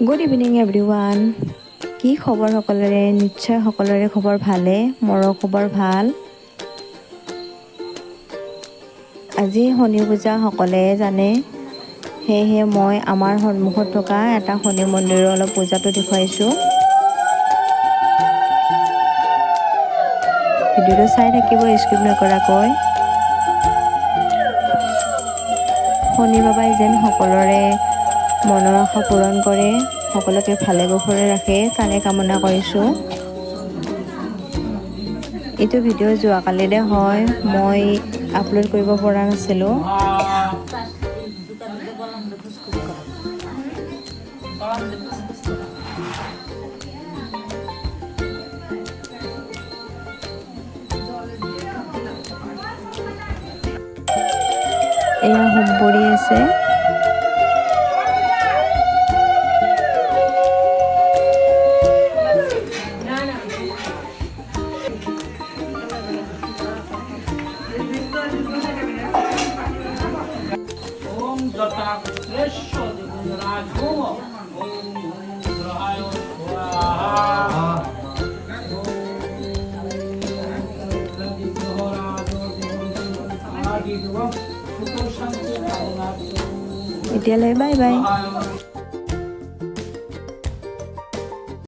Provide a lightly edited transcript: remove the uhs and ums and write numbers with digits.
Good evening everyone. কি খবৰ সকলোৰে? নিশ্চয় সকলোৰে খবৰ ভালে, মোৰো খবৰ ভাল। আজি শনি পূজা সকলোৱে জানে, সেয়েহে মই আমাৰ সন্মুখত থকা এটা শনি মন্দিৰৰ অলপ পূজাটো দেখুৱাইছোঁ। ভিডিঅ'টো চাই থাকিব স্কিপ নকৰাকৈ। শনি বাবাই যেন সকলোৰে মনৰ আশা পূৰণ কৰে, সকলোকে ভালে কুশলে ৰাখে তাৰে কামনা কৰিছোঁ। এইটো ভিডিঅ' যোৱাকালিৰে হয়, মই আপলোড কৰিব পৰা নাছিলোঁ। এয়া হোম পৰি আছে। এতিয়ালৈ বাই বাই।